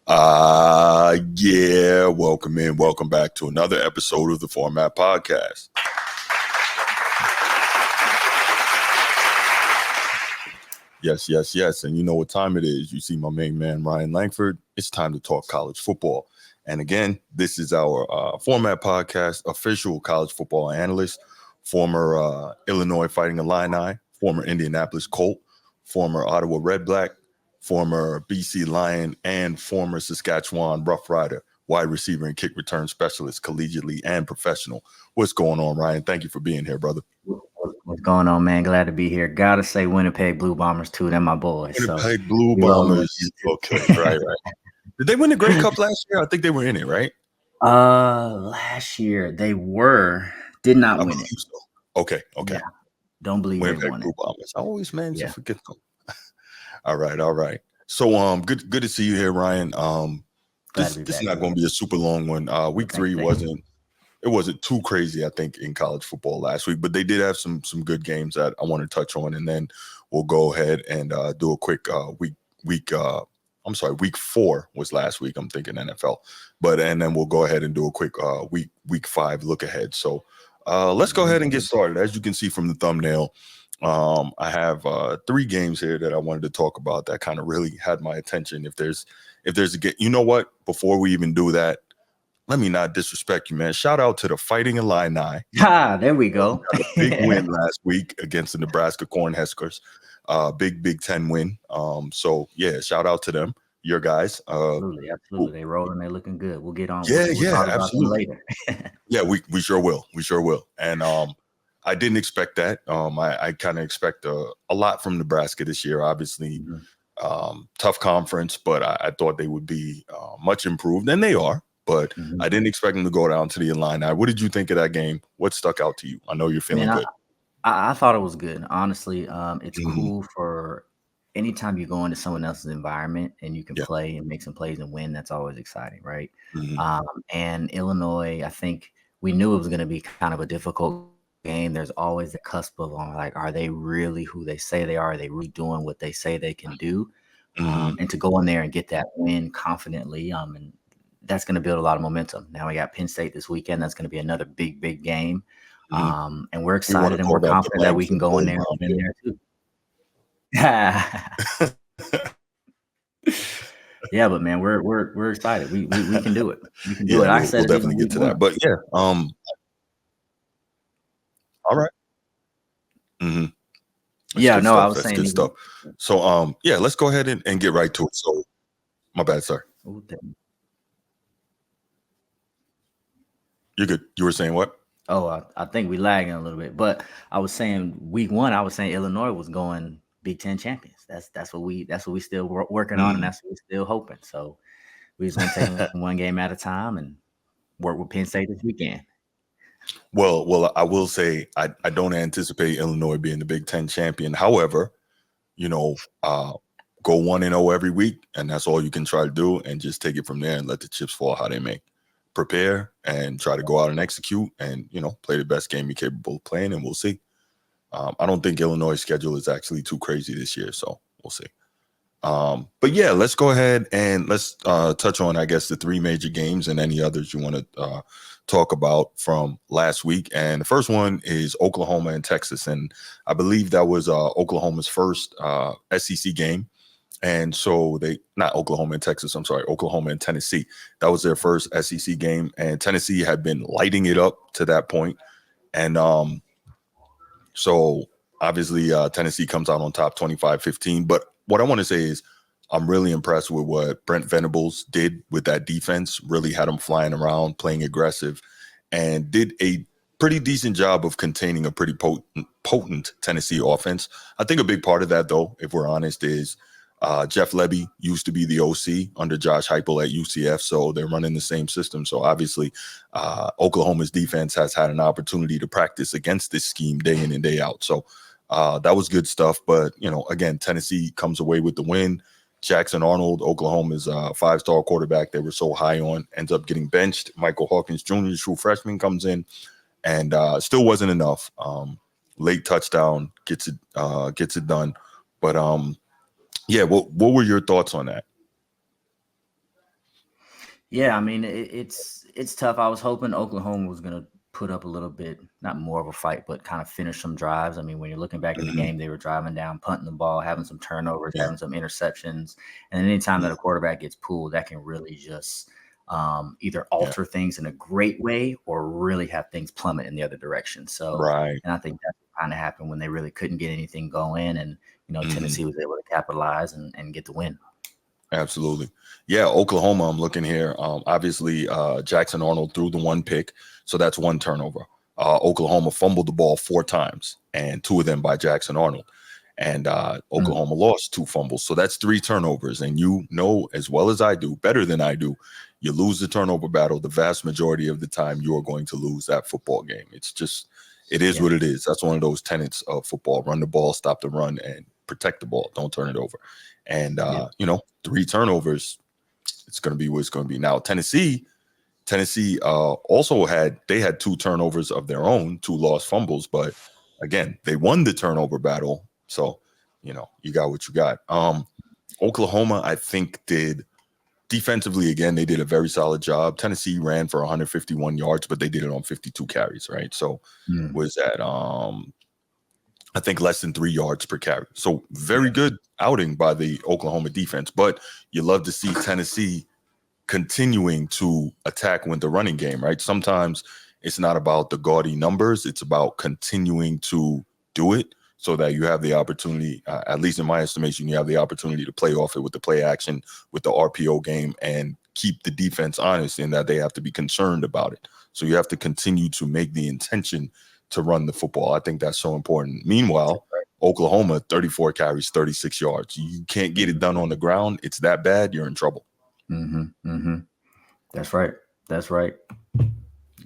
Yeah, welcome in. Welcome back to another episode of the Format Podcast. Yes. And you know what time it is. You see my main man, Ryan Langford. It's time to talk college football. And again, this is our Format Podcast official college football analyst, former Illinois Fighting Illini, former Indianapolis Colt, former Ottawa Red Black, former BC Lion, and former Saskatchewan Rough Rider, wide receiver and kick return specialist, collegiately and professional. What's going on, Ryan? Thank you for being here, brother. What's going on, man? Glad to be here. Gotta say Winnipeg Blue Bombers, too. They're my boys. Winnipeg Blue Bombers. Okay, right. Did they win the Grey Cup last year? I think they were in it, right? Last year they were. Did not win it. So. Okay. Yeah. Don't believe Winnipeg they won Blue it. Bombers. I always manage to forget them. All right. So good to see you here, Ryan. This is not going to be a super long one. Week 3 wasn't too crazy, I think, in college football last week, but they did have some good games that I want to touch on, and then we'll go ahead and do a quick week 4 was last week. I'm thinking NFL, and then we'll go ahead and do a quick week 5 look ahead. So let's go ahead and get started. As you can see from the thumbnail, I have 3 games here that I wanted to talk about that kind of really had my attention. If there's a game, you know what? Before we even do that, let me not disrespect you, man. Shout out to the Fighting Illini. There we go. Got a big win last week against the Nebraska Cornhuskers. Big 10 win. So yeah, shout out to them, your guys. Absolutely. They rolling. They're looking good. We'll get on. Yeah, we'll talk about absolutely. Them later. Yeah, we sure will. And I didn't expect that. I kind of expect a lot from Nebraska this year. Obviously, tough conference, but I thought they would be much improved, and they are. But I didn't expect them to go down to the Illini. What did you think of that game? What stuck out to you? I know you're feeling good. I thought it was good. Honestly, it's cool for anytime you go into someone else's environment and you can play and make some plays and win. That's always exciting, right? And Illinois, I think we knew it was going to be kind of a difficult game. There's always the cusp of are they really who they say they are? Are they really doing what they say they can do? And to go in there and get that win confidently, and that's going to build a lot of momentum. Now we got Penn State this weekend. That's going to be another big game. And we're excited and we're confident that we can go in there and win there too. Yeah, but man, we're excited. We can do it. We can do it. I said we'll definitely get to that. But yeah, all right. Yeah, no, I was that's saying good stuff. So yeah, let's go ahead and get right to it. So my bad, sir. You're good. You were saying what? Oh, I think we lagging a little bit, but I was saying week 1, I was saying Illinois was going Big Ten champions. That's what we still working on, and that's what we're still hoping. So we just gonna take one game at a time and work with Penn State this weekend. Well, I will say I don't anticipate Illinois being the Big Ten champion. However, go 1-0 every week, and that's all you can try to do, and just take it from there and let the chips fall how they may. Prepare and try to go out and execute and, play the best game you're capable of playing, and we'll see. I don't think Illinois' schedule is actually too crazy this year, so we'll see. But yeah, let's go ahead and let's touch on, I guess, the 3 major games and any others you want to talk about from last week. And the first one is Oklahoma and Texas, and I believe that was Oklahoma's first SEC game. And so not Oklahoma and Texas, I'm sorry, Oklahoma and Tennessee. That was their first SEC game, and Tennessee had been lighting it up to that point. And so obviously Tennessee comes out on top 25-15. But what I want to say is I'm really impressed with what Brent Venables did with that defense, really had them flying around, playing aggressive, and did a pretty decent job of containing a pretty potent Tennessee offense. I think a big part of that, though, if we're honest, is Jeff Lebby used to be the OC under Josh Heupel at UCF, so they're running the same system. So obviously, Oklahoma's defense has had an opportunity to practice against this scheme day in and day out. So that was good stuff. But, again, Tennessee comes away with the win. Jackson Arnold, Oklahoma's 5-star quarterback they were so high on, ends up getting benched. Michael Hawkins Jr., true freshman, comes in and still wasn't enough. Late touchdown gets it done. But yeah, what were your thoughts on that? Yeah, I mean it's tough. I was hoping Oklahoma was gonna put up a little bit, not more of a fight, but kind of finish some drives. I mean, when you're looking back at the Mhm. game, they were driving down, punting the ball, having some turnovers, Yeah, having some interceptions, and anytime yeah, that a quarterback gets pulled, that can really just either yeah. alter things in a great way or really have things plummet in the other direction. So, Right. and I think that's what kind of happened when they really couldn't get anything going, and Mhm. Tennessee was able to capitalize and get the win. Absolutely. Yeah, Oklahoma, I'm looking here. Obviously, Jackson Arnold threw the one pick, so that's one turnover. Oklahoma fumbled the ball 4 times, and 2 of them by Jackson Arnold. And Mm, Oklahoma lost 2 fumbles, so that's 3 turnovers. And you know as well as I do, better than I do, you lose the turnover battle. The vast majority of the time, you are going to lose that football game. It's just, it is yeah, what it is. That's one of those tenets of football: run the ball, stop the run, and protect the ball. Don't turn it over. And yeah. 3 turnovers, it's going to be what it's going to be. Now Tennessee also had 2 turnovers of their own, 2 lost fumbles, but again, they won the turnover battle. So you got what you got. Oklahoma, I think, did defensively, again, they did a very solid job. Tennessee ran for 151 yards, but they did it on 52 carries, right? So Mm, was that I think less than 3 yards per carry. So very yeah. good outing by the Oklahoma defense. But you love to see Tennessee continuing to attack with the running game, right? Sometimes it's not about the gaudy numbers, it's about continuing to do it so that you have the opportunity, at least in my estimation, you have the opportunity to play off it with the play action, with the RPO game, and keep the defense honest in that they have to be concerned about it. So you have to continue to make the intention to run the football. I think that's so important. Meanwhile, Oklahoma, 34 carries, 36 yards. You can't get it done on the ground. It's that bad. You're in trouble. Mm-hmm. Mm-hmm. That's right. That's right.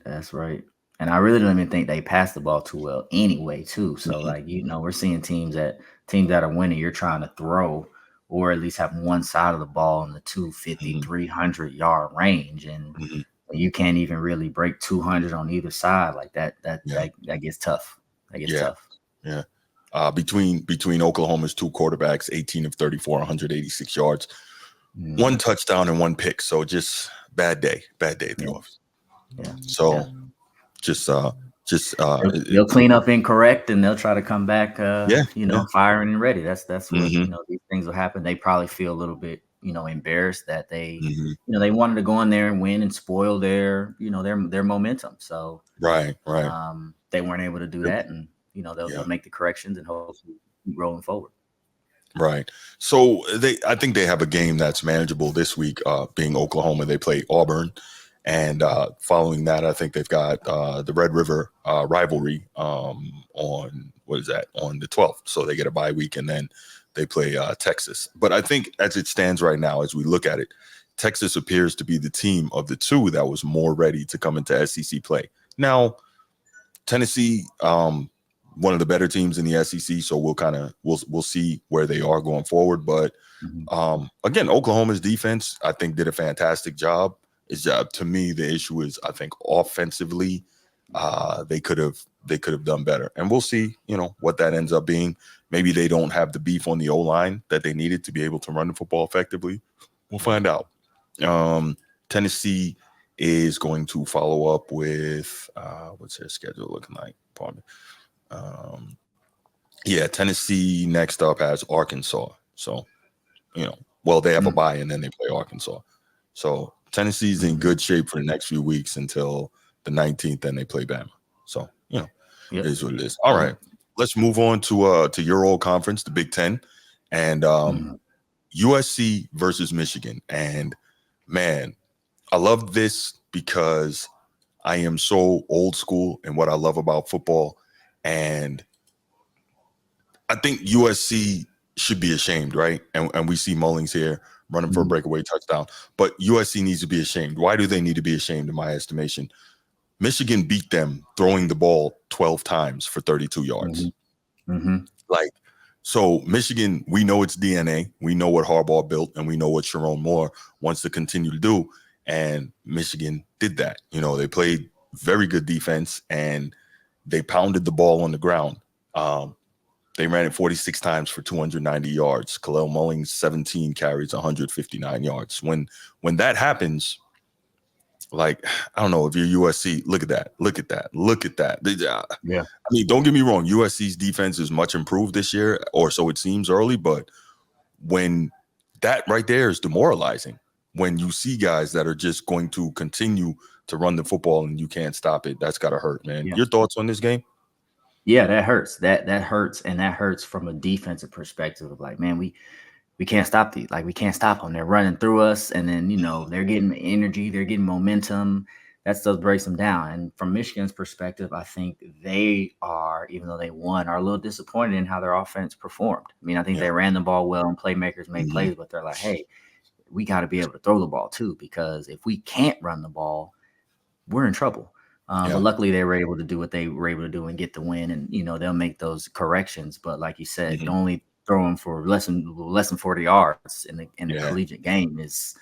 That's right. And I really don't even think they pass the ball too well anyway, too. So Mhm, like, we're seeing teams that are winning, you're trying to throw or at least have one side of the ball in the 250, mhm, 300 yard range. And mhm. you can't even really break 200 on either side. Like Yeah, that gets tough. That gets yeah, tough. yeah. Between Oklahoma's 2 quarterbacks, 18 of 34, 186 yards, Mm, 1 touchdown and 1 pick. So just bad day at the yeah. office. Yeah. Yeah. So just They'll clean up incorrect and they'll try to come back, yeah, yeah. firing and ready. That's what, Hmm. these things will happen. They probably feel a little bit, embarrassed that Hmm. they wanted to go in there and win and spoil their momentum. So Right. they weren't able to do Yep. that, and they'll Yeah. make the corrections and hopefully keep rolling forward. Right. So I think they have a game that's manageable this week, being Oklahoma. They play Auburn. And following that, I think they've got the Red River rivalry on, what is that, on the 12th. So they get a bye week and then they play Texas. But I think as it stands right now, as we look at it, Texas appears to be the team of the two that was more ready to come into SEC play. Now, Tennessee, one of the better teams in the SEC, so we'll see where they are going forward. But Mhm. again, Oklahoma's defense, I think, did a fantastic job. To me, the issue is, I think, offensively, they could have done better, and we'll see. What that ends up being. Maybe they don't have the beef on the O line that they needed to be able to run the football effectively. We'll find out. Um, Tennessee is going to follow up with what's their schedule looking like? Pardon me. Um, yeah, Tennessee next up has Arkansas. So well, they have a Mm, bye and then they play Arkansas. So Tennessee's in mhm. good shape for the next few weeks until the 19th, then they play Bama. So it Yep. is what it is. All Yep. right, let's move on to your old conference, the Big Ten, and Mhm. USC versus Michigan. And man, I love this because I am so old school in what I love about football. And I think USC should be ashamed, right? And we see Mullings here running for a Mhm. breakaway touchdown. But USC needs to be ashamed. Why do they need to be ashamed, in my estimation? Michigan beat them throwing the ball 12 times for 32 yards. Mhm. Mhm. Like, so Michigan, we know its DNA. We know what Harbaugh built, and we know what Sharon Moore wants to continue to do. And Michigan did that. They played very good defense and they pounded the ball on the ground. Um, they ran it 46 times for 290 yards. Khalil Mullings, 17 carries, 159 yards. When that happens, like, I don't know if you're USC. Look at that. Look at that. Look at that. Yeah. I mean, don't get me wrong. USC's defense is much improved this year, or so it seems early. But when that right there is demoralizing, when you see guys that are just going to continue to run the football and you can't stop it, that's got to hurt, man. Yeah. Your thoughts on this game? Yeah, that hurts. That hurts, and that hurts from a defensive perspective of like, man, we can't stop these. Like we can't stop them. They're running through us, and then they're getting energy, they're getting momentum. That stuff breaks them down. And from Michigan's perspective, I think they are, even though they won, are a little disappointed in how their offense performed. I mean, I think Yeah. they ran the ball well and playmakers made Hmm. plays, but they're like, hey, we got to be able to throw the ball too, because if we can't run the ball, we're in trouble. But Yeah. luckily they were able to do what they were able to do and get the win, and they'll make those corrections. But like you said, Hmm. only throwing for less than 40 yards in a Yeah. collegiate game is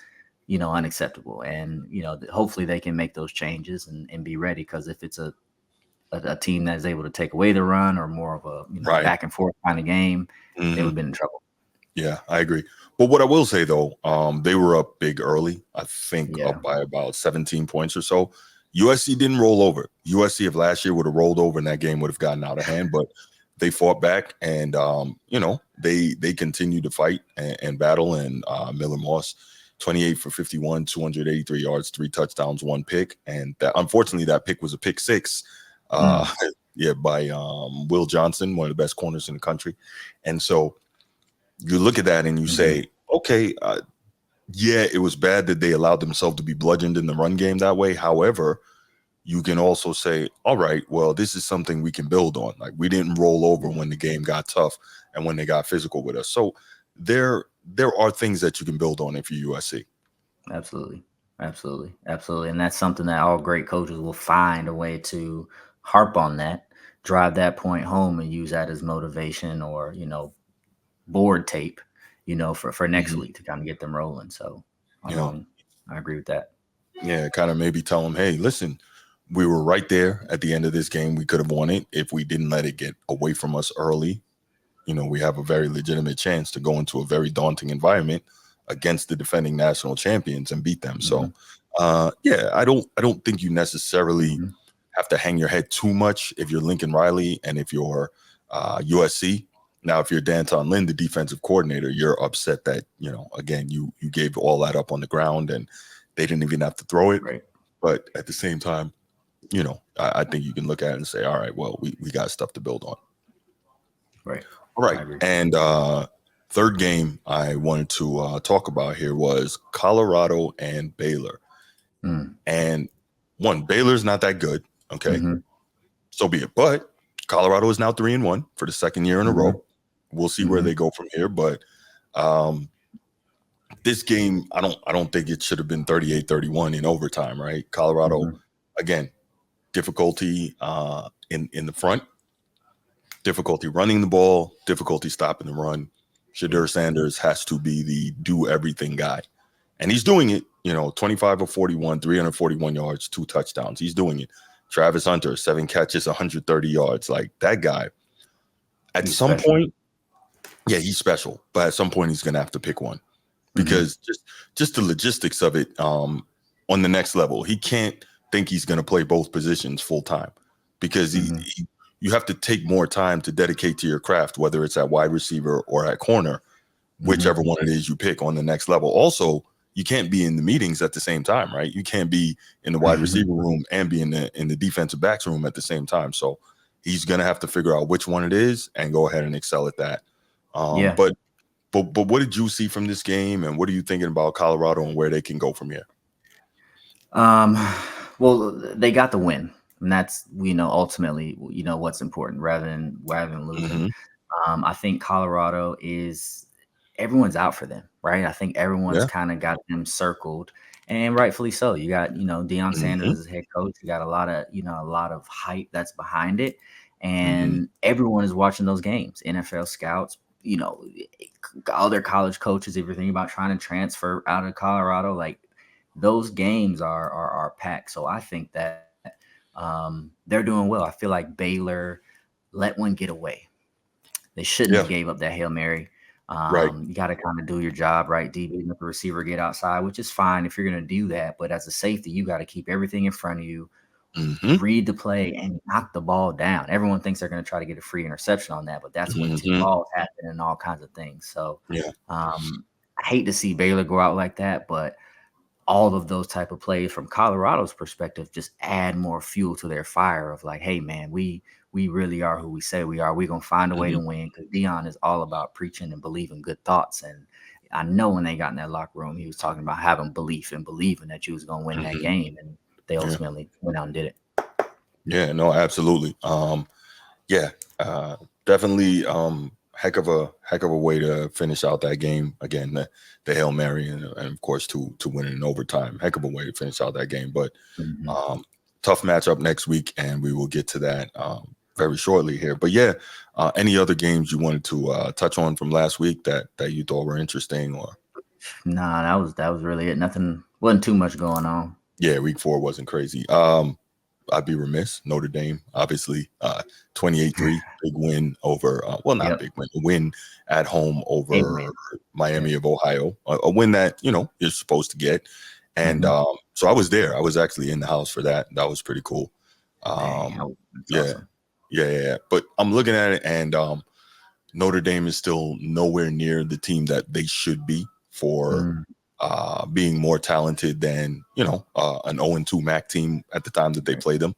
unacceptable. And hopefully they can make those changes and be ready, because if it's a team that is able to take away the run, or more of a Right. back and forth kind of game, they would Hmm. have been in trouble. Yeah, I agree. But what I will say though, they were up big early. I think Yeah. up by about 17 points or so. USC didn't roll over. USC of last year would have rolled over and that game would have gotten out of hand. But they fought back and they continued to fight and battle. And Miller Moss, 28 for 51, 283 yards, 3 touchdowns, 1 pick. And that unfortunately that pick was a pick six. Uh, Mm. yeah, by Will Johnson, one of the best corners in the country. And so you look at that and you Hmm. say, okay, yeah, it was bad that they allowed themselves to be bludgeoned in the run game that way. However, you can also say, all right, well, this is something we can build on. Like we didn't roll over Yeah. when the game got tough and when they got physical with us. So there are things that you can build on if you're USC. Absolutely. Absolutely. Absolutely. And that's something that all great coaches will find a way to harp on that, drive that point home, and use that as motivation, or, board tape, for next Hmm. week to kind of get them rolling. So You know, I agree with that. yeah, kind of maybe tell them, hey, listen, we were right there at the end of this game. We could have won it if we didn't let it get away from us early. We have a very legitimate chance to go into a very daunting environment against the defending national champions and beat them. Hmm. So, yeah, I don't think you necessarily Hmm. have to hang your head too much if you're Lincoln Riley and if you're USC. Now, if you're Danton Lynn, the defensive coordinator, you're upset that again you gave all that up on the ground and they didn't even have to throw it. Right. But at the same time, I think you can look at it and say, all right, well, we got stuff to build on. Right. All I right. agree. And third game I wanted to talk about here was Colorado and Baylor. Mm. And one, Baylor's not that good. Okay. Hmm. So be it. But Colorado is now 3-1 for the second year in a Hmm. row. We'll see where Hmm. they go from here. But um, this game, I don't think it should have been 38-31 in overtime, right? Colorado, Hmm. again, difficulty in the front, difficulty running the ball, difficulty stopping the run. Yeah. Shadur Sanders has to be the do everything guy. And he's doing it, 25 of 41, 341 yards, 2 touchdowns. He's doing it. Travis Hunter, 7 catches, 130 yards. Like that guy, at He's some special. point, yeah, he's special. But at some point, he's going to have to pick one Hmm. because just the logistics of it on the next level, he can't think he's going to play both positions full time because Hmm. you have to take more time to dedicate to your craft, whether it's at wide receiver or at corner, Hmm. whichever one it is you pick on the next level. Also, you can't be in the meetings at the same time, right? You can't be in the wide receiver room and be in the defensive backs room at the same time. So he's gonna have to figure out which one it is and go ahead and excel at that. Um, Yeah. but but what did you see from this game, and what are you thinking about Colorado and where they can go from here? Um, well, they got the win, and that's ultimately what's important, rather than losing. Hmm. I think Colorado is everyone's out for them, right? I think everyone's Yeah. kind of got them circled, and rightfully so. You got Deion Sanders Hmm. as head coach. You got a lot of hype that's behind it, Hmm. and everyone is watching those games. NFL scouts, all their college coaches, if you're thinking about trying to transfer out of Colorado, like those games are packed. So I think that they're doing well. I feel like Baylor let one get away. They shouldn't Yeah. have gave up that Hail Mary. Right. You got to kind of do your job, right? DB, let the receiver get outside, which is fine if you're going to do that. But as a safety, you got to keep everything in front of you, Mm-hmm. read the play, and knock the ball down. Everyone thinks they're going to try to get a free interception on that, but that's when tip Mm-hmm. balls happen and all kinds of things. So Yeah. I hate to see Baylor go out like that, but all of those type of plays from Colorado's perspective just add more fuel to their fire of like, hey man, we really are who we say we are. We're gonna find a way Mm-hmm. to win because Dion is all about preaching and believing good thoughts. And I know when they got in that locker room, he was talking about having belief and believing that you was gonna win that Mm-hmm. game, and they Yeah. ultimately went out and did it. Yeah. No, absolutely. Yeah. Definitely. Heck of a way to finish out that game. Again, the Hail Mary and of course to win it in overtime. Heck of a way to finish out that game. But Mm-hmm. tough matchup next week, and we will get to that very shortly here. But yeah, any other games you wanted to touch on from last week that you thought were interesting? Or Nah, that was really it. Nothing, wasn't too much going on. yeah, week 4 wasn't crazy. I'd be remiss. Notre Dame, obviously, 28-3, big win over. Well, not Yep, big win, a win at home big over win. Yeah. Miami of Ohio, a win that you're supposed to get. And Mm-hmm. so I was there. I was actually in the house for that. That was pretty cool. Dang, Um, that's yeah, awesome. yeah. But I'm looking at it, and Notre Dame is still nowhere near the team that they should be for Mm, being more talented than an 0-2 MAC team at the time that they right, played them.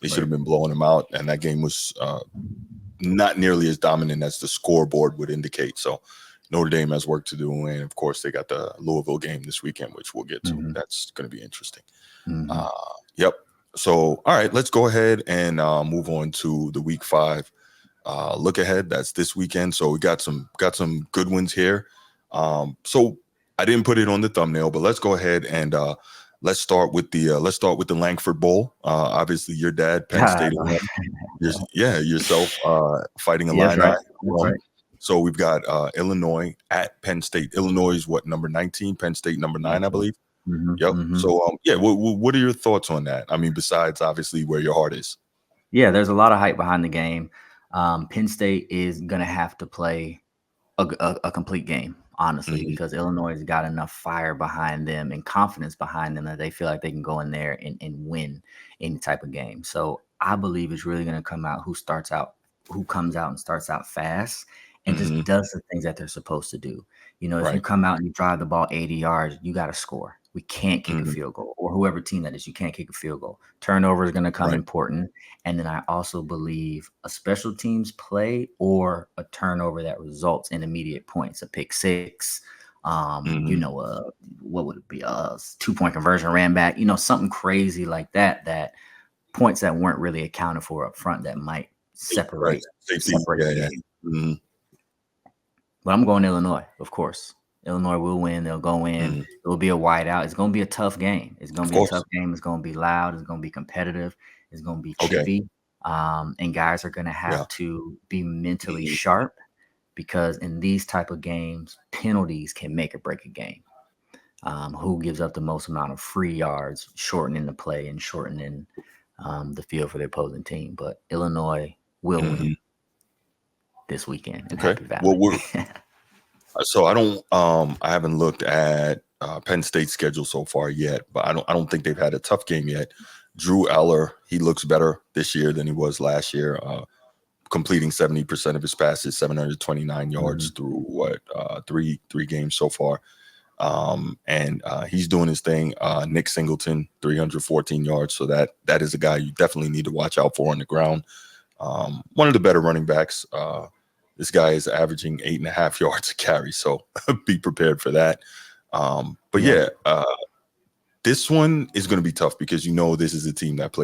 They should right. have been blowing them out, and that game was not nearly as dominant as the scoreboard would indicate. So Notre Dame has work to do, and of course they got the Louisville game this weekend, which we'll get to. Mm-hmm. That's going to be interesting. Mm-hmm. Uh, yep. So all right, let's go ahead and move on to the Week 5 look ahead. That's this weekend. So we got some good ones here. So I didn't put it on the thumbnail, but let's go ahead and let's start with the Langford Bowl. Obviously, your dad, Penn God, State alum. Yourself fighting yes, Illini. right. That's right. So we've got Illinois at Penn State. Illinois is what, number 19? Penn State number 9, I Yes, sir. believe. Mm-hmm. Yep. Mm-hmm. So yeah, what are your thoughts on that? I mean, besides obviously where your heart is. Yeah, there's a lot of hype behind the game. Penn State is gonna have to play a complete game, honestly, Hmm. because Illinois has got enough fire behind them and confidence behind them that they feel like they can go in there and win any type of game. So I believe it's really going to come out who comes out and starts out fast and Hmm. just does the things that they're supposed to do. You know, if you Right. come out and you drive the ball 80 yards, you got to score. We can't kick a Hmm. field goal, or whoever team that is, you can't kick a field goal. Turnover is going to come Right. important. And then I also believe a special teams play or a turnover that results in immediate points, a pick six, Hmm. what would it be? 2-point conversion ran back, something crazy like that, that points that weren't really accounted for up front that might Right. Safety. separate Yeah. the Yeah. game. Hmm. But I'm going Illinois, of course. Illinois will win. They'll go in. Hmm. It will be a whiteout. It's going to be a tough game. It's going Of to be a course. tough game. It's going to be loud. It's going to be competitive. It's going to be Okay. chippy. And guys are going to Yeah. have to be mentally Hmm. sharp because in these type of games, penalties can make or break a game. Who gives up the most amount of free yards, shortening the play and shortening the field for the opposing team. But Illinois will Hmm. win this weekend in Okay. Happy Well, Valley. so I haven't looked at Penn State's schedule so far yet, but I don't think they've had a tough game yet. Drew Eller, he looks better this year than he was last year. Completing 70% of his passes, 729 yards Mhm. through three games so far. And he's doing his thing. Nick Singleton, 314 yards. So that is a guy you definitely need to watch out for on the ground. One of the better running backs. This guy is averaging 8.5 yards a carry, so be prepared for that. But Yeah. yeah, this one is going to be tough because this is a team that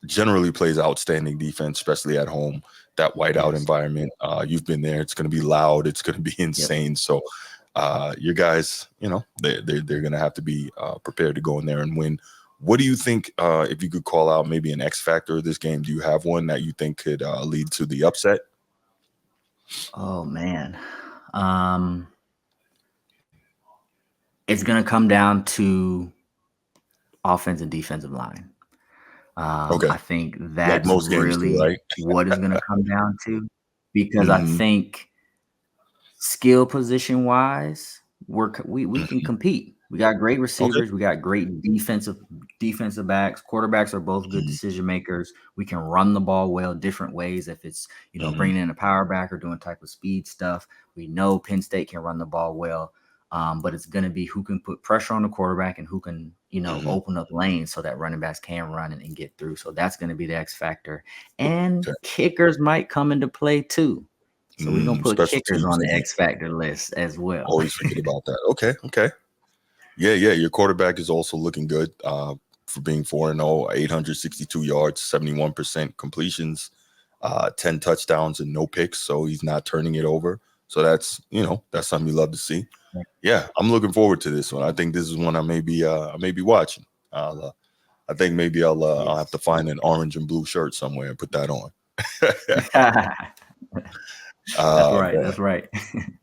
generally plays outstanding defense, especially at home. That whiteout Yes. environment, you've been there. It's going to be loud. It's going to be Yep. insane. So your guys, they're going to have to be prepared to go in there and win. What do you think, if you could call out maybe an X factor of this game, do you have one that you think could lead to the upset? Oh man. Um, it's gonna come down to offense and defensive line. Okay. I think Like that's most games do, really right? what is gonna come down to because I Hmm. think skill position wise, we can Mhm. compete. We got great Okay. receivers. We got great defensive backs. Quarterbacks are both good Mhm. decision makers. We can run the ball well different ways. If it's Mhm. bringing in a power back or doing type of speed stuff, we know Penn State can run the ball well. But it's going to be who can put pressure on the quarterback and who can Mhm. open up lanes so that running backs can run and get through. So that's going to be the X factor. And Okay. kickers might come into play too. So we're gonna put Special kickers teams on the again. X factor list as well. Always forget about that. Okay. Okay. Yeah. Yeah. Your quarterback is also looking good. For being 4-0, 862 yards, 71% completions, 10 touchdowns and no picks. So he's not turning it over. So that's something you love to see. Yeah, I'm looking forward to this one. I think this is one I may be watching. I think maybe I'll have to Yes. find an orange and blue shirt somewhere and put that on. That's Oh right. man. That's right.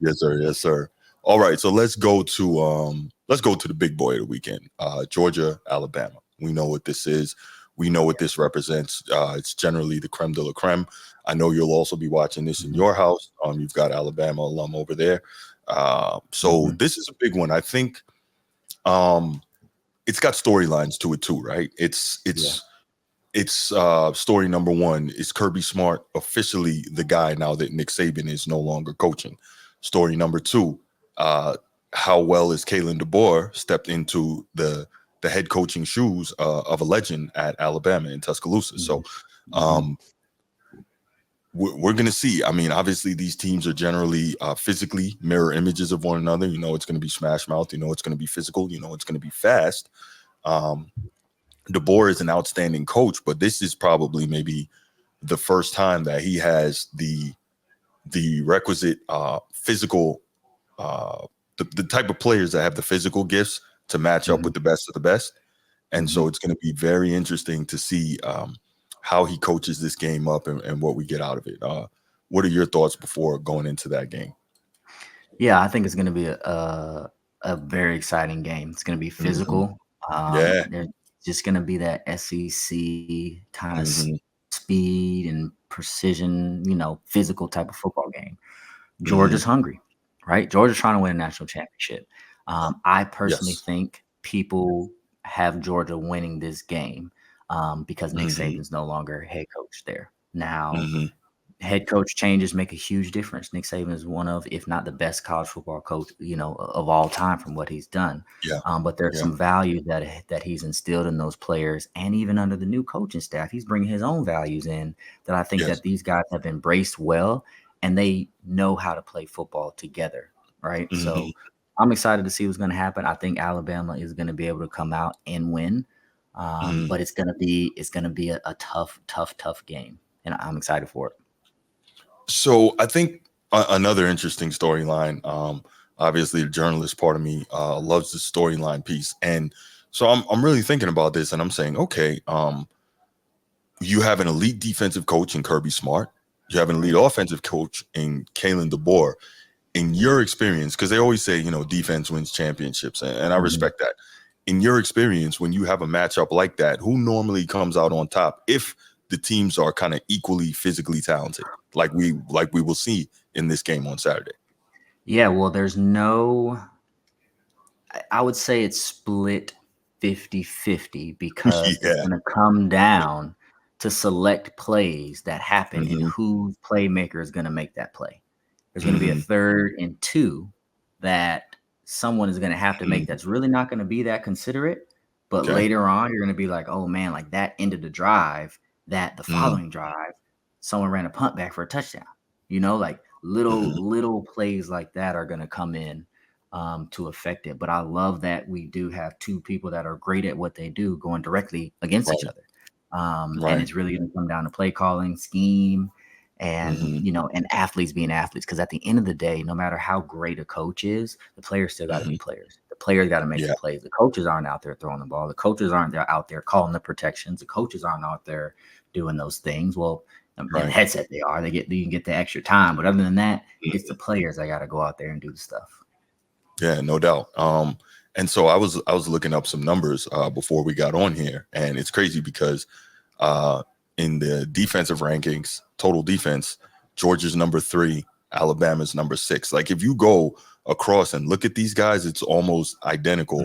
Yes, sir. Yes, sir. All right, so let's go to the big boy of the weekend. Georgia, Alabama. We know what this is. We know what this represents. It's generally the creme de la creme. I know you'll also be watching this in Mhm, your house. You've got Alabama alum over there. So mhm. this is a big one. I think um, it's got storylines to it too, right? It's Yeah. it's it's story number one is Kirby Smart officially the guy now that Nick Saban is no longer coaching. Story number two, uh, how well is Kalen DeBoer stepped into the head coaching shoes of a legend at Alabama in Tuscaloosa. So Mhm, mhm, um, we're going to see. I mean, obviously these teams are generally physically mirror images of one another. It's going to be smash mouth. It's going to be physical. It's going to be fast. Um, DeBoer is an outstanding coach, but this is probably maybe the first time that he has the requisite physical the type of players that have the physical gifts to match up mhm, with the best of the best. And mhm. so it's going to be very interesting to see how he coaches this game up and what we get out of it. What are your thoughts before going into that game? Yeah, I think it's gonna be a very exciting game. It's gonna be Hmm. physical. Yeah. There's just gonna be that SEC kind of Hmm. speed and precision, physical type of football game. Hmm. Georgia's hungry, right? Georgia's trying to win a national championship. I personally Yes. think people have Georgia winning this game because Nick Hmm. Saban's no longer head coach there. Now, Hmm. head coach changes make a huge difference. Nick Saban is one of, if not the best college football coach, of all time from what he's done. Yeah. But there's Yeah. some values that he's instilled in those players, and even under the new coaching staff, he's bringing his own values in that I think Yes. that these guys have embraced well, and they know how to play football together, right? Hmm. So I'm excited to see what's going to happen. I think Alabama is going to be able to come out and win, Hmm. but it's gonna be a tough, tough, tough game, and I'm excited for it. So I think another interesting storyline. Obviously, the journalist part of me loves the storyline piece, and so I'm really thinking about this, and I'm saying, okay, you have an elite defensive coach in Kirby Smart, you have an elite Right. offensive coach in Kalen DeBoer. In your experience, because they always say defense wins championships, and I Mhm. respect that. In your experience, when you have a matchup like that, who normally comes out on top if the teams are kind of equally physically talented, like we will see in this game on Saturday? Yeah, well, there's no I would say it's split 50-50 because it's Yeah. gonna come down to select plays that happen and Hmm. whose playmaker is gonna make that play. There's gonna be a Hmm. 3rd and 2 that someone is gonna have to make Hmm. that's really not gonna be that considerate, but Okay. later on, you're gonna be like, "Oh, man, like, that ended the drive, that the Hmm. following drive, someone ran a punt back for a touchdown." Like, Hmm. little plays like that are gonna come in, to affect it, but I love that we do have 2 people that are great at what they do going directly against each Right. other. And Right. it's really gonna come down to play calling, scheme, and Hmm. and athletes being athletes. Because at the end of the day, no matter how great a coach is, the players still got to be Hmm. players. The players got to make the Yeah. plays. The coaches aren't out there throwing the ball. The coaches aren't there out there calling the protections. The coaches aren't out there doing those things. Well, in the Right. headset they are. You can get the extra time, but other than that, it's the Mhm. players that got to go out there and do the stuff. Yeah, no doubt. And so I was looking up some numbers before we got on here, and it's crazy because uh, in the defensive rankings, total defense, Georgia's number 3, Alabama's number 6. Like if you go across and look at these guys, it's almost identical,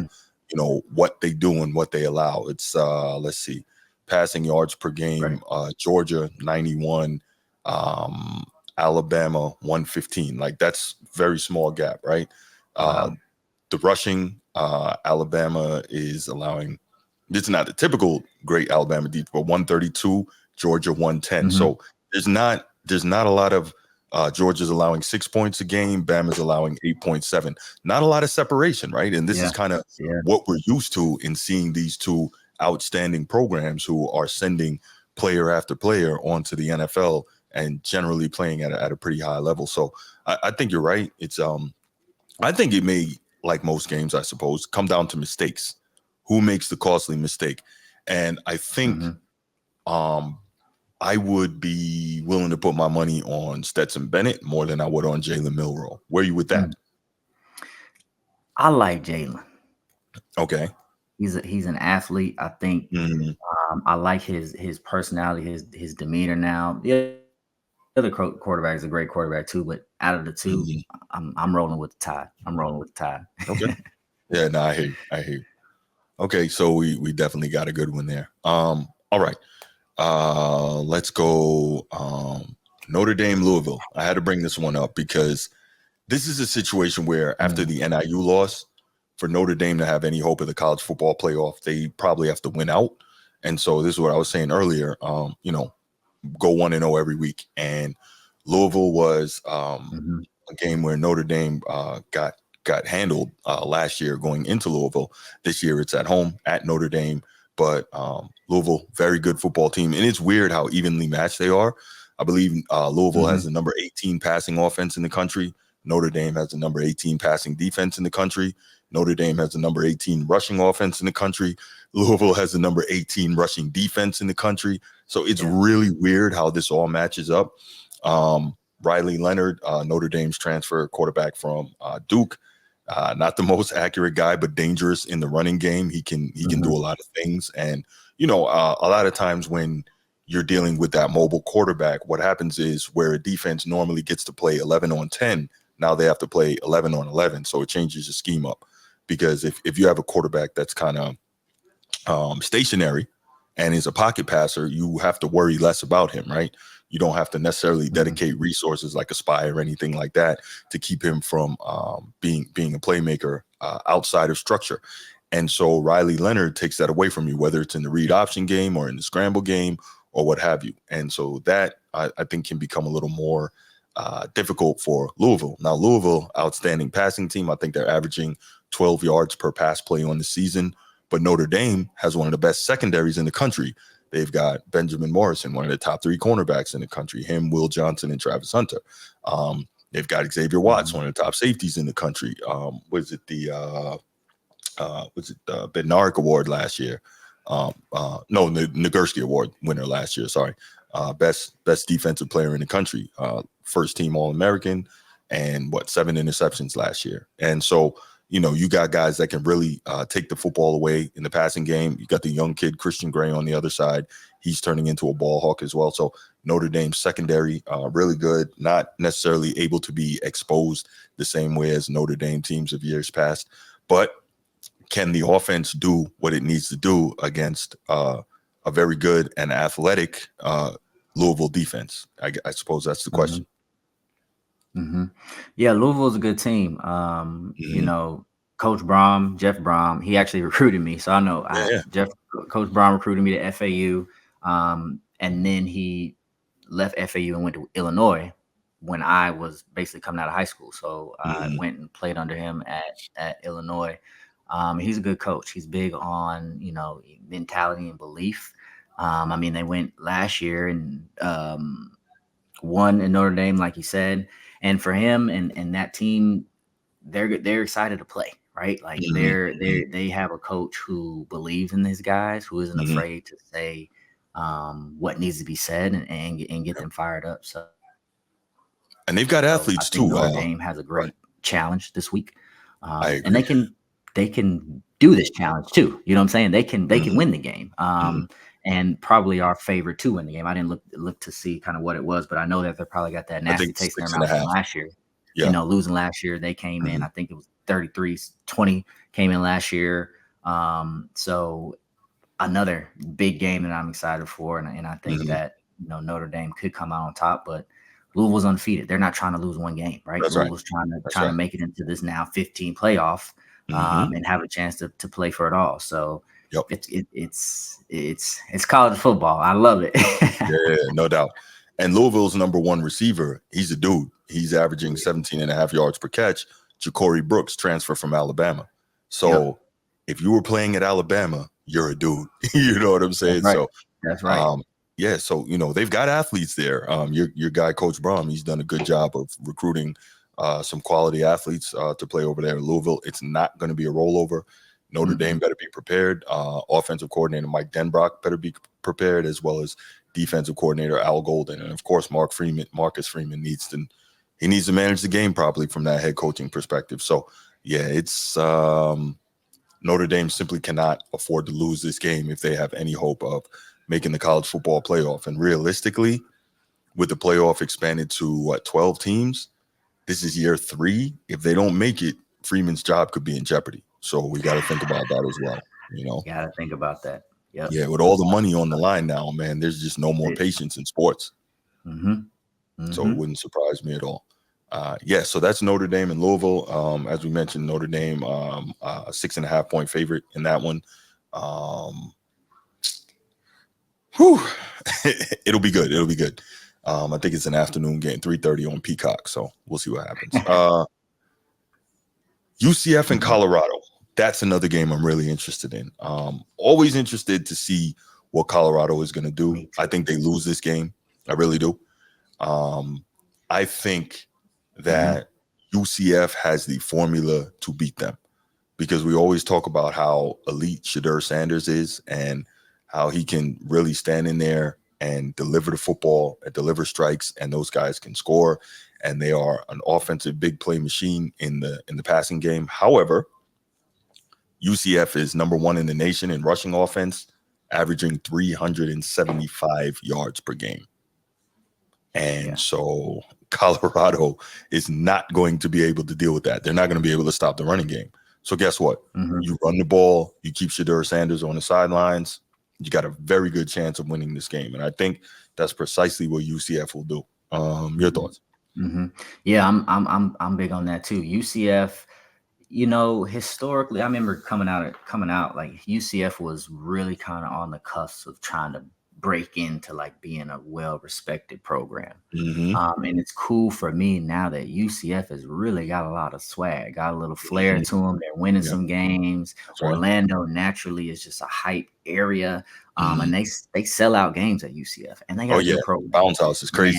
Mm, what they do and what they allow. It's let's see, passing yards per game, right. Georgia 91, um, Alabama 115. Like that's very small gap, right? Uh, Wow. the rushing, Alabama is allowing. It's not the typical great Alabama defense, but 132, Georgia 110. Hmm. So there's not a lot of Georgia's allowing 6 points a game, Bama's allowing 8.7. Not a lot of separation, right? And this is Yeah. kind of Yeah. what we're used to in seeing these two outstanding programs who are sending player after player onto the NFL and generally playing at a pretty high level. So I think you're right. I think it may, like most games, I suppose, come down to mistakes. Who makes the costly mistake? And I think Hmm. um, I would be willing to put my money on Stetson Bennett more than I would on Jalen Milroe. Where are you with that? Mm. I like Jalen. Okay. He's an athlete. I think Hmm. I like his personality, his demeanor. Now the other quarterback is a great quarterback too, but out of the two, Hmm. I'm rolling with the tie. I'm rolling with the Okay. tie. Yeah, no, I hear you. I hear you. Okay, so we definitely got a good one there. All right. Let's go. Notre Dame, Louisville. I had to bring this one up because this is a situation where after Mm, the NIU loss, for Notre Dame to have any hope of the college football playoff, they probably have to win out. And so this is what I was saying earlier. Go 1-0 every week. And Louisville was mhm, a game where Notre Dame got handled last year going into Louisville. This year it's at home at Notre Dame, but Louisville, very good football team, and it's weird how evenly matched they are. I believe Louisville has mhm, the number 18 passing offense in the country. Notre Dame has the number 18 passing defense in the country. Notre Dame has the number 18 rushing offense in the country. Louisville has the number 18 rushing defense in the country. So it's yeah, really weird how this all matches up. Riley Leonard, Notre Dame's transfer quarterback from Duke. Not the most accurate guy, but dangerous in the running game. He can do mhm, a lot of things, and a lot of times when you're dealing with that mobile quarterback, what happens is where a defense normally gets to play 11 on 10, now they have to play 11 on 11. So it changes the scheme up because if you have a quarterback that's kind of stationary and is a pocket passer, you have to worry less about him, right? You don't have to necessarily mhm, dedicate resources like a spy or anything like that to keep him from being a playmaker outside of structure. And so Riley Leonard takes that away from you, whether it's in the read option game or in the scramble game or what have you. And so that I think can become a little more difficult for Louisville. Now, Louisville, outstanding passing team. I think they're averaging 12 yards per pass play on the season. But Notre Dame has one of the best secondaries in the country. They've got Benjamin Morrison, one of the top 3 cornerbacks in the country, him, Will Johnson, and Travis Hunter. They've got Xavier Watts, mhm, one of the top safeties in the country. Was it the Bednarik Award last year? No, the Nagurski Award winner last year. Sorry, best defensive player in the country, first team All American, and 7 interceptions last year. And so you got guys that can really take the football away in the passing game. You got the young kid Christian Gray on the other side. He's turning into a ball hawk as well. So Notre Dame secondary, really good. Not necessarily able to be exposed the same way as Notre Dame teams of years past, but can the offense do what it needs to do against a very good and athletic Louisville defense? I suppose that's the mhm, question. mhm. Yeah, Louisville's a good team. Mhm. Jeff Brom, he actually recruited me, so I know Yeah, I yeah. Jeff Coach Brom recruited me to FAU, and then he left FAU and went to Illinois when I was basically coming out of high school. So I Mhm. went and played under him at Illinois. He's a good coach. He's big on mentality and belief. I mean, they went last year and won in Notre Dame, like you said, and for him and that team, they're excited to play, right? Like Mhm. Mhm. they have a coach who believes in his guys, who isn't Mhm. afraid to say what needs to be said and get Yeah. them fired up. So I think And they've Notre got Dame has athletes a great too. challenge Right. this week, and I they agree. can do this challenge too. You know what I'm saying? They can Mhm. win the game. Mhm. and probably our favorite to win the game. I didn't look to see kind of what it was, but I know that they probably got that I nasty think taste in their six and a mouth from half. last year. Yeah. Losing last year, they came in. Hmm. I think it was 33-20 came in last year. So another big game that I'm excited for, and I think Hmm. that Notre Dame could come out on top, but Louisville's undefeated. They're not trying to lose one game, right? That's right. Louisville's trying to That's trying to right. make it into this now 15 playoff, Hmm. and have a chance to play for it all. So Yep. it's college football. I love it. Yeah, no doubt. And Louisville's number one receiver, he's a dude. He's averaging 17 and a half yards per catch. Ja'Cory Brooks, transfer from Alabama. Yep, So if you were playing at Alabama, you're a dude. You know what I'm that's saying? right. So That's right. um, yeah, so they've got athletes there. Your guy, Coach Brom, he's done a good job of recruiting some quality athletes to play over there in Louisville. It's not going to be a rollover. Notre Dame Mm-mm. better be prepared. Offensive coordinator Mike Denbrock better be prepared, as well as defensive coordinator Al Golden, and of course Marcus Freeman needs to manage the game properly from that head coaching perspective. So yeah, it's Notre Dame simply cannot afford to lose this game if they have any hope of making the college football playoff. And realistically, with the playoff expanded to 12 teams, this is year 3. If they don't make it, Freeman's job could be in jeopardy. So we got to think about that as well. Got to think about that. Yep. Yeah, with all the money on the line now, man, there's just no more patience in sports. Mm-hmm. So it Mm-hmm. wouldn't surprise me at all. Yeah, so that's Notre Dame and Louisville. As we mentioned, Notre Dame, a 6.5 point favorite in that one. Um, whew, it'll be good. It'll be good. I think it's an afternoon game, 3:30 on Peacock. So we'll see what happens. UCF and Mm-hmm. Colorado. That's another game I'm really interested in. Always interested to see what Colorado is going to do. Me I too. think they lose this game. I really do. Um, I think Mm-hmm. that UCF has the formula to beat them, because we always talk about how elite Shadur Sanders is and how he can really stand in there and deliver the football and deliver strikes, and those guys can score, and they are an offensive big play machine in the passing game. However, UCF is number 1 in the nation in rushing offense, averaging 375 yards per game. And Yeah. so Colorado is not going to be able to deal with that. They're not going to be able to stop the running game. So guess what? Mm-hmm. You run the ball, you keep Shadur Sanders on the sidelines, you got a very good chance of winning this game. And I think that's precisely what UCF will do. Your Mm-hmm. thoughts? Mm-hmm. Yeah, I'm big on that too. UCF, historically, I remember coming out like UCF was really kind of on the cusp of trying to break into like being a well-respected program. Mm-hmm. And it's cool for me now that UCF has really got a lot of swag, got a little flair Mm-hmm. to them. They're winning Yeah, some games. that's right. Orlando naturally is just a hype area, Mm-hmm. and they sell out games at UCF, and they got Oh a yeah, good program. bounce house is crazy.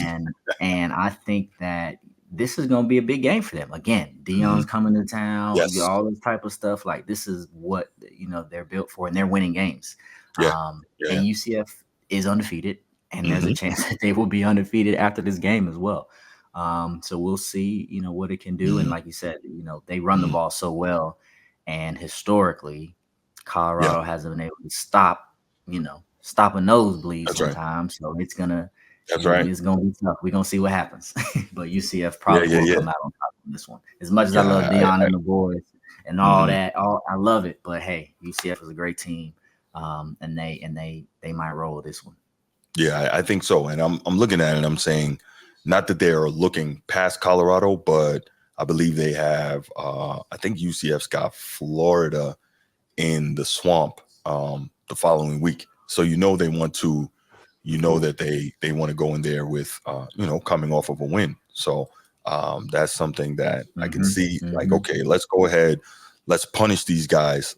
And I think that this is going to be a big game for them. Again, Mm-hmm. Dion's coming to town, Yes. all this type of stuff. Like this is what they're built for, and they're winning games. Yeah. Yeah. And UCF is undefeated, and there's a Mm-hmm. chance that they will be undefeated after this game as well. So we'll see, what it can do. And Mm-hmm. like you said, they run the Mm-hmm. ball so well, and historically, Yeah, Colorado hasn't been able to stop a nosebleed that's right. sometimes. So That's right. it's gonna be tough. We're gonna see what happens. But UCF Yeah, probably yeah, will yeah. come out on top in this one. As much as I love Yeah, Dion and the boys and all mhm. that, I love it. But hey, UCF is a great team. And they might roll this one. Yeah, I think so. And I'm looking at it and I'm saying, not that they are looking past Colorado, but I believe they have I think UCF's got Florida in the swamp the following week. So they want to, Ooh. that they want to go in there with coming off of a win. So that's something that I can Mm-hmm. see, like, Mm-hmm. okay, let's go ahead, let's punish these guys,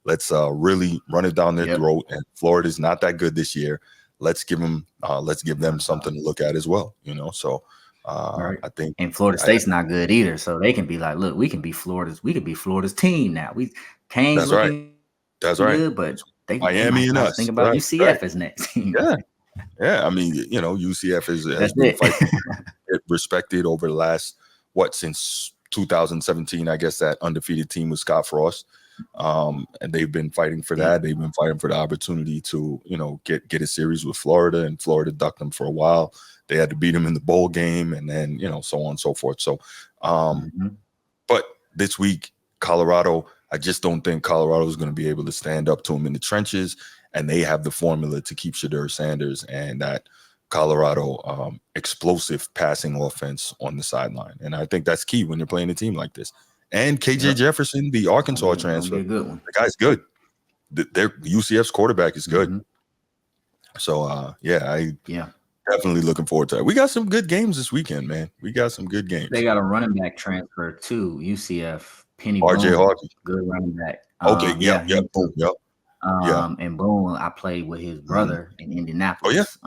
let's really run it down their Yep. throat. And Florida's not that good this year. Let's give them Not at all. something to look at as well. So Right. I think And Florida State's not good either. So they can be like, look, we can be Florida's team now. Kane's that's right. looking That's good, right. but they might Miami and start to think us. about Right. UCF Right. as next. Yeah. Yeah. I mean, UCF has That's been it. fighting get respected over the last since 2017. I guess that undefeated team with Scott Frost. And they've been fighting for Yeah. that. They've been fighting for the opportunity to, get a series with Florida, and Florida ducked them for a while. They had to beat them in the bowl game, and then, so on and so forth. So, Mm-hmm. but this week, Colorado, I just don't think Colorado is going to be able to stand up to them in the trenches, and they have the formula to keep Shedeur Sanders and that Colorado explosive passing offense on the sideline. And I think that's key when you're playing a team like this. And KJ Yep. Jefferson, the Arkansas Gonna transfer, be a good one. the guy's good. Their UCF's quarterback is good. Mm-hmm. So, I Yeah. definitely looking forward to it. We got some good games this weekend, man. We got some good games. They got a running back transfer to UCF, Penny RJ Boone, Harvey. good running back. Okay, Yeah, yep, him boom, too. yep, yeah. And Boone, I played with his Mhm. brother in Oh, yeah, Indianapolis.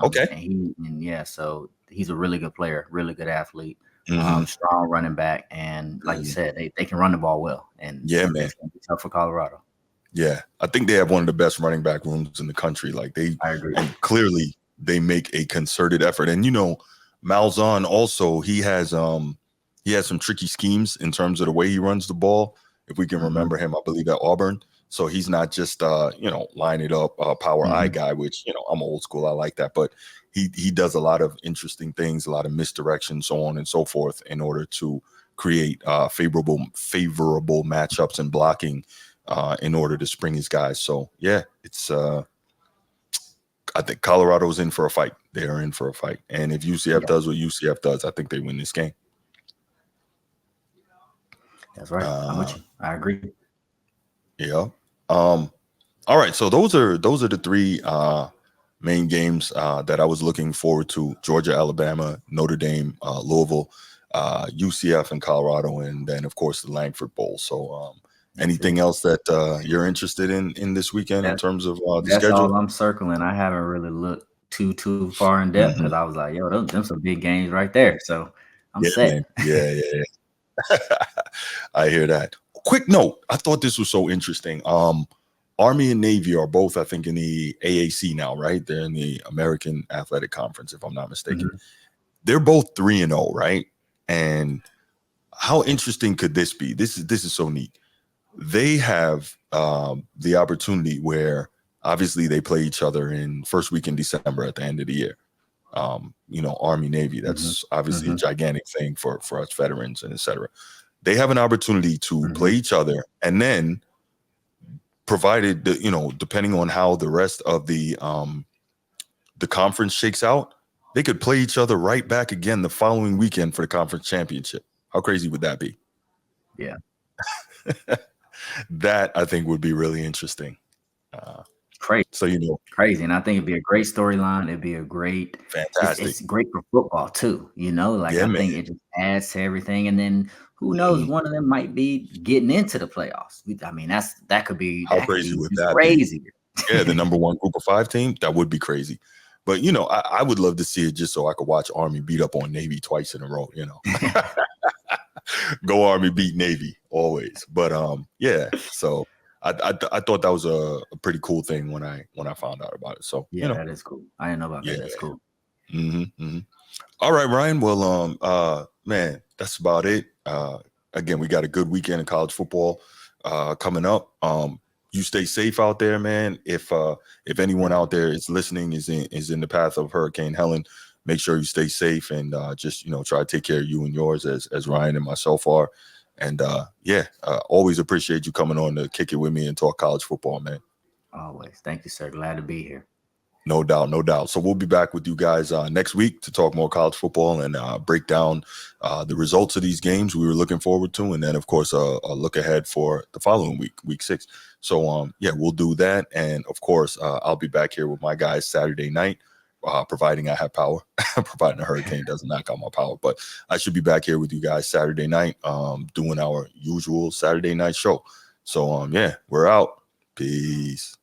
okay. So he's a really good player, really good athlete, Mhm. strong running back, and like you Mhm. said, they can run the ball well, and Yeah, man. it's gonna be tough for Colorado. Yeah, I think they have one of the best running back rooms in the country. Like I agree. and clearly they make a concerted effort. And Malzahn also, he has some tricky schemes in terms of the way he runs the ball. If we can Mm-hmm. remember him, I believe at Auburn. So he's not just line it up power eye Mm-hmm. guy, which I'm old school. I like that, but he does a lot of interesting things, a lot of misdirection, so on and so forth, in order to create favorable matchups and blocking in order to spring his guys. So yeah, it's I think Colorado's in for a fight. They are in for a fight. And if UCF does what UCF does, I think they win this game. That's right. I'm with you. I agree. Yeah. All right. So those are the three main games that I was looking forward to: Georgia, Alabama, Notre Dame, Louisville, UCF, and Colorado, and then of course the Langford Bowl. So anything else that you're interested in this weekend in terms of the That's schedule? all I'm circling. I haven't really looked too far in depth because I was like, yo, them some big games right there. So I'm Yeah, set. man. Yeah. I hear that. Quick note. I thought this was so interesting. Army and Navy are both, I think, in the AAC now, right? They're in the American Athletic Conference, if I'm not mistaken. Mm-hmm. They're both 3-0, right? And how interesting could this be? This is so neat. They have the opportunity where obviously they play each other in first week in December at the end of the year. Army Navy, that's obviously a gigantic thing for us veterans and etc. They have an opportunity to play each other, and then provided that, depending on how the rest of the conference shakes out, they could play each other right back again the following weekend for the conference championship. How crazy would that be? Yeah. That I think would be really interesting. Crazy. So Crazy. And I think it'd be a great storyline. It'd be a great fantastic. it's great for football too, like Yeah, I man. think it just adds to everything. And then who knows, one of them might be getting into the playoffs. I mean, that could be How crazy would just that crazier. be? Yeah, the number one group of 5 team, that would be crazy. But I would love to see it just so I could watch Army beat up on Navy twice in a row. Go Army, beat Navy always. But yeah, so I thought that was a pretty cool thing when I found out about it. So Yeah, that is cool. I didn't know about yeah. that. That's cool. All right, Ryan. Well, man, that's about it. Again, we got a good weekend of college football coming up. You stay safe out there, man. If anyone out there is listening is in the path of Hurricane Helen, make sure you stay safe and just try to take care of you and yours as Ryan and myself are. And always appreciate you coming on to kick it with me and talk college football, man. Always. Thank you, sir. Glad to be here. No doubt. So we'll be back with you guys next week to talk more college football and break down the results of these games we were looking forward to. And then, of course, a look ahead for the following week 6. So, we'll do that. And, of course, I'll be back here with my guys Saturday night, providing I have power, providing a hurricane doesn't knock out my power. But I should be back here with you guys Saturday night doing our usual Saturday night show. So, we're out. Peace.